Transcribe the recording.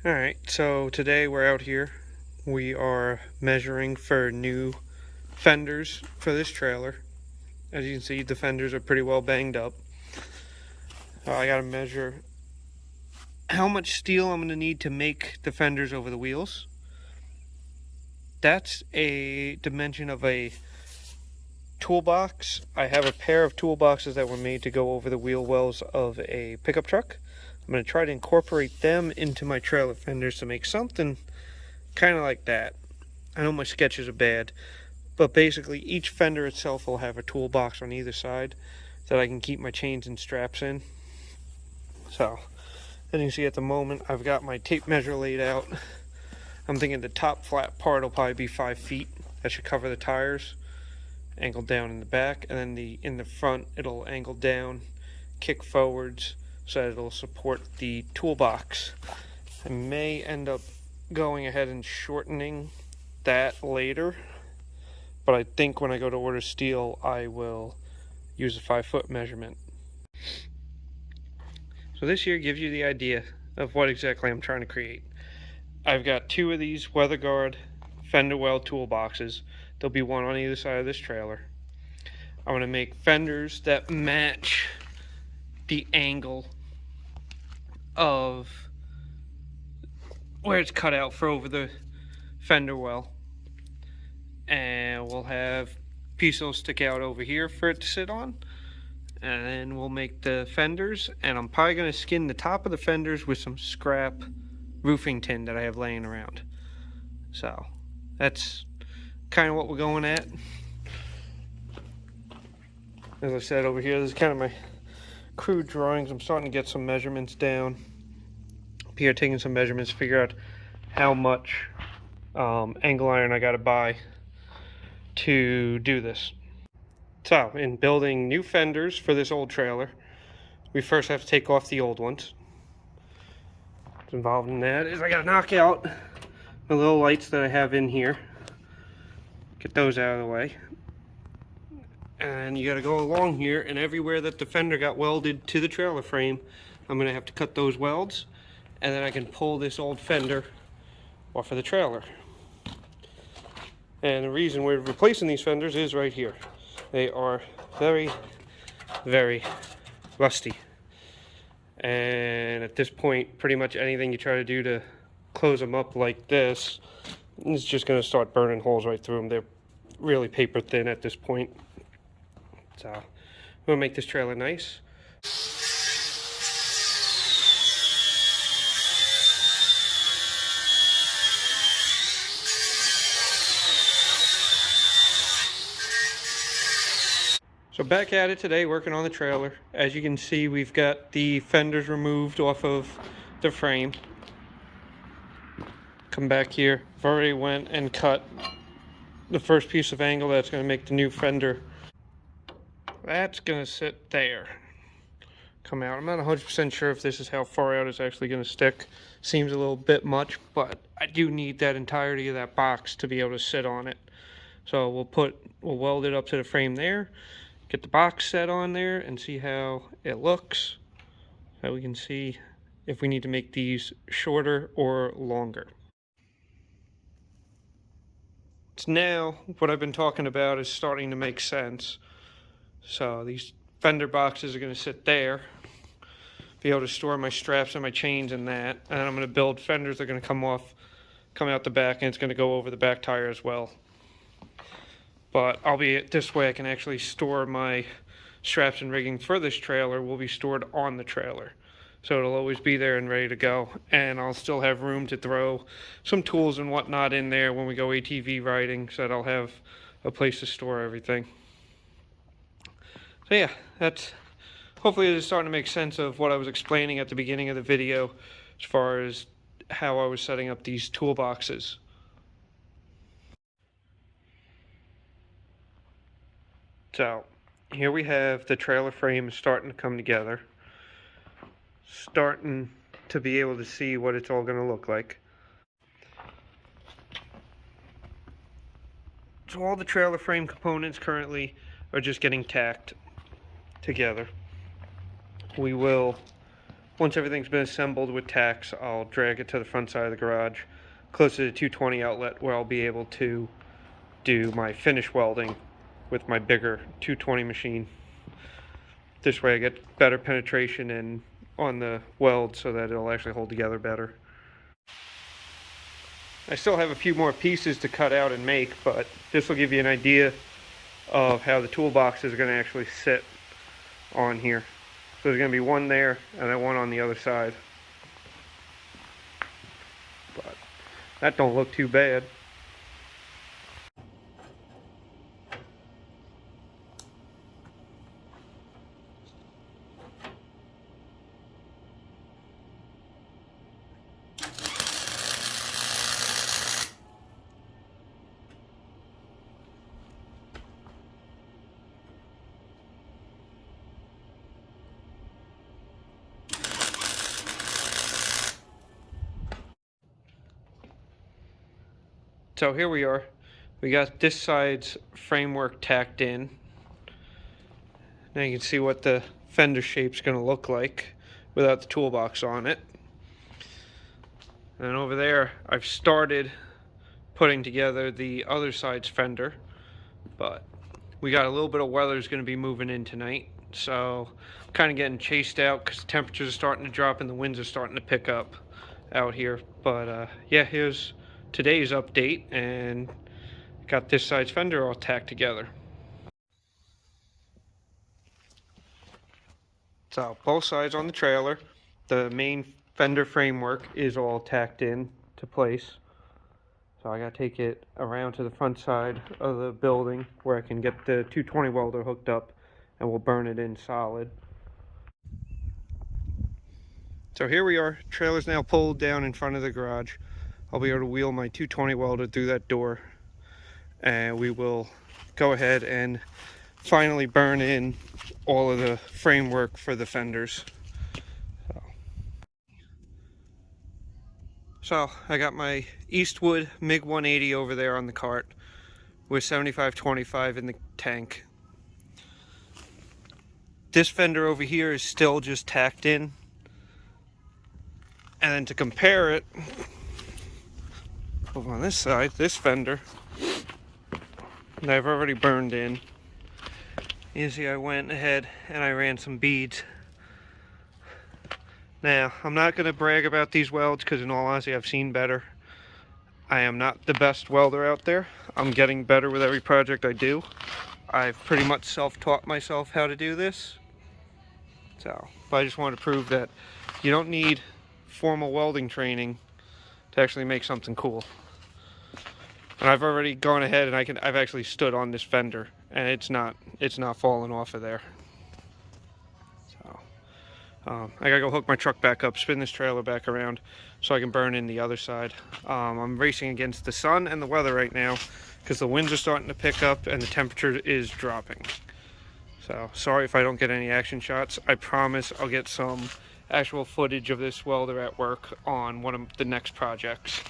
Alright, so today we're out here. We are measuring for new fenders for this trailer. As you can see, the fenders are pretty well banged up. I gotta measure how much steel I'm gonna need to make the fenders over the wheels. That's a dimension of a toolbox. I have a pair of toolboxes that were made to go over the wheel wells of a pickup truck. I'm going to try to incorporate them into my trailer fenders to make something kind of like that. I know my sketches are bad, but basically each fender itself will have a toolbox on either side that I can keep my chains and straps in. So, as you can see at the moment, I've got my tape measure laid out. I'm thinking the top flat part will probably be 5 feet. That should cover the tires, angled down in the back, and then in the front it'll angle down, kick forwards, so that it'll support the toolbox. I may end up going ahead and shortening that later, but I think when I go to order steel I will use a 5-foot measurement. So this here gives you the idea of what exactly I'm trying to create. I've got 2 of these WeatherGuard fender weld toolboxes. There'll be one on either side of this trailer. I'm going to make fenders that match the angle of where it's cut out for over the fender well, and we'll have pieces stick out over here for it to sit on, and then we'll make the fenders. And I'm probably going to skin the top of the fenders with some scrap roofing tin that I have laying around. So that's kind of what we're going at. As I said, over here, this is kind of my crude drawings. I'm starting to get some measurements down. Up here, taking some measurements to figure out how much angle iron I got to buy to do this. So, in building new fenders for this old trailer, we first have to take off the old ones. What's involved in that is I got to knock out the little lights that I have in here. Get those out of the way. And you got to go along here, and everywhere that the fender got welded to the trailer frame, I'm going to have to cut those welds, and then I can pull this old fender off of the trailer. And the reason we're replacing these fenders is right here. They are very, very rusty. And at this point, pretty much anything you try to do to close them up like this is just going to start burning holes right through them. They're really paper thin at this point. So I'm going to make this trailer nice. So back at it today, working on the trailer. As you can see, we've got the fenders removed off of the frame. Come back here. I've already went and cut the first piece of angle that's going to make the new fender. That's going to sit there. Come out. I'm not 100% sure if this is how far out it's actually going to stick. Seems a little bit much, but I do need that entirety of that box to be able to sit on it. So we'll weld it up to the frame there, get the box set on there, and see how it looks. So we can see if we need to make these shorter or longer. So now what I've been talking about is starting to make sense. So these fender boxes are going to sit there, be able to store my straps and my chains in that, and then I'm going to build fenders that are going to come out the back, and it's going to go over the back tire as well. But this way I can actually store my straps and rigging for this trailer will be stored on the trailer. So it'll always be there and ready to go, and I'll still have room to throw some tools and whatnot in there when we go ATV riding, so that I'll have a place to store everything. So yeah, hopefully it is starting to make sense of what I was explaining at the beginning of the video as far as how I was setting up these toolboxes. So here we have the trailer frame starting to come together, starting to be able to see what it's all going to look like. So all the trailer frame components currently are just getting tacked together. We will Once everything's been assembled with tacks, I'll drag it to the front side of the garage, close to the 220 outlet, where I'll be able to do my finish welding with my bigger 220 machine. This way I get better penetration in on the weld so that it'll actually hold together better. I still have a few more pieces to cut out and make, but this will give you an idea of how the toolboxes are going to actually sit on here. So there's going to be one there and then one on the other side. But that don't look too bad. So here we are. We got this side's framework tacked in. Now you can see what the fender shape's going to look like without the toolbox on it. And over there, I've started putting together the other side's fender, but we got a little bit of weather's going to be moving in tonight, so I'm kind of getting chased out because the temperatures are starting to drop and the winds are starting to pick up out here. But yeah, here's today's update, and got this side's fender all tacked together. So both sides on the trailer, the main fender framework is all tacked in to place. So I gotta take it around to the front side of the building where I can get the 220 welder hooked up and we'll burn it in solid. So here we are, trailer's now pulled down in front of the garage. I'll be able to wheel my 220 welder through that door, and we will go ahead and finally burn in all of the framework for the fenders. So I got my Eastwood MiG 180 over there on the cart with 75/25 in the tank. This fender over here is still just tacked in, and then to compare it, over on this side, this fender that I've already burned in. You see, I went ahead and I ran some beads. Now, I'm not going to brag about these welds because in all honesty, I've seen better. I am not the best welder out there. I'm getting better with every project I do. I've pretty much self-taught myself how to do this. So, but I just want to prove that you don't need formal welding training to actually make something cool. And I've already gone ahead and I've actually stood on this fender and it's not falling off of there. So I gotta go hook my truck back up, spin this trailer back around so I can burn in the other side. I'm racing against the sun and the weather right now because the winds are starting to pick up and the temperature is dropping. So sorry if I don't get any action shots. I promise I'll get some actual footage of this welder at work on one of the next projects.